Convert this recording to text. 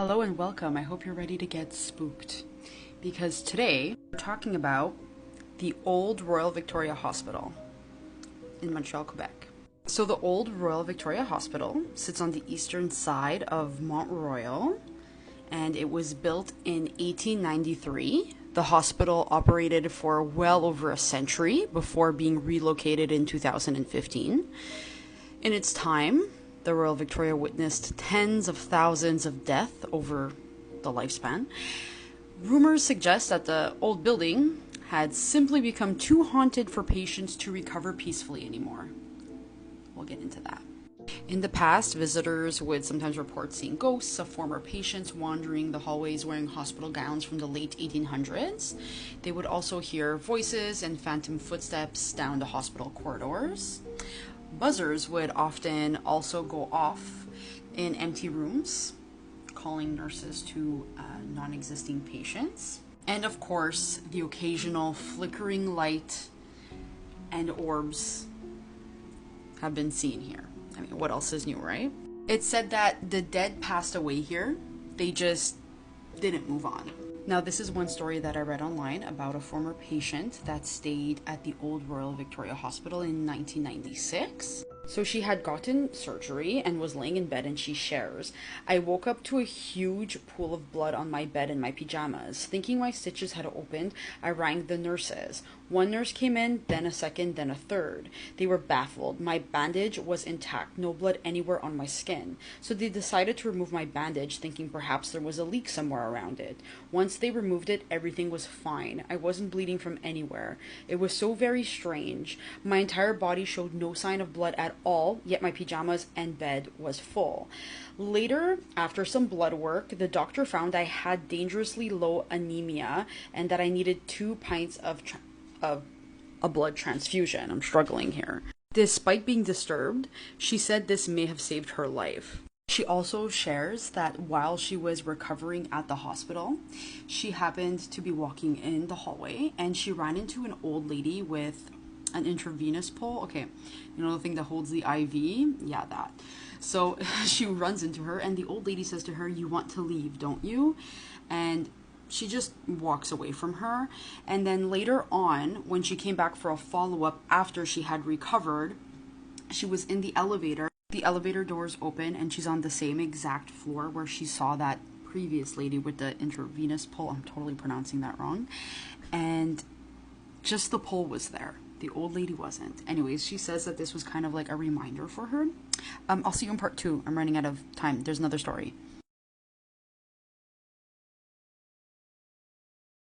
Hello and welcome. I hope you're ready to get spooked because today we're talking about the old Royal Victoria Hospital in Montreal, Quebec. So the old Royal Victoria Hospital sits on the eastern side of Mont Royal and it was built in 1893. The hospital operated for well over a century before being relocated in 2015. In its time, the Royal Victoria witnessed tens of thousands of deaths over the lifespan. Rumors suggest that the old building had simply become too haunted for patients to recover peacefully anymore. We'll get into that. In the past, visitors would sometimes report seeing ghosts of former patients wandering the hallways wearing hospital gowns from the late 1800s. They would also hear voices and phantom footsteps down the hospital corridors. Buzzers would often also go off in empty rooms, calling nurses to non-existing patients. And of course, the occasional flickering light and orbs have been seen here. I mean, what else is new, right? It's said that the dead passed away here. They just didn't move on. Now, this is one story that I read online about a former patient that stayed at the old Royal Victoria Hospital in 1996. So she had gotten surgery and was laying in bed, and she shares, "I woke up to a huge pool of blood on my bed in my pajamas. Thinking my stitches had opened, I rang the nurses. One nurse came in, then a second, then a third. They were baffled. My bandage was intact, no blood anywhere on my skin. So they decided to remove my bandage, thinking perhaps there was a leak somewhere around it. Once they removed it, everything was fine. I wasn't bleeding from anywhere. It was so very strange. My entire body showed no sign of blood at all, yet my pajamas and bed was full. Later, after some blood work, the doctor found I had dangerously low anemia and that I needed 2 pints of a blood transfusion." I'm struggling here. Despite being disturbed, she said this may have saved her life. She also shares that while she was recovering at the hospital, she happened to be walking in the hallway and she ran into an old lady with an intravenous pole. Okay, you know the thing that holds the IV? Yeah, that. So she runs into her and the old lady says to her, "You want to leave, don't you?" And she just walks away from her. And then later on, when she came back for a follow-up after she had recovered, she was in the elevator. The elevator doors open and she's on the same exact floor where she saw that previous lady with the intravenous pole. I'm totally pronouncing that wrong. And just the pole was there. The old lady wasn't. Anyways, she says that this was kind of like a reminder for her. I'll see you in part 2. I'm running out of time. There's another story.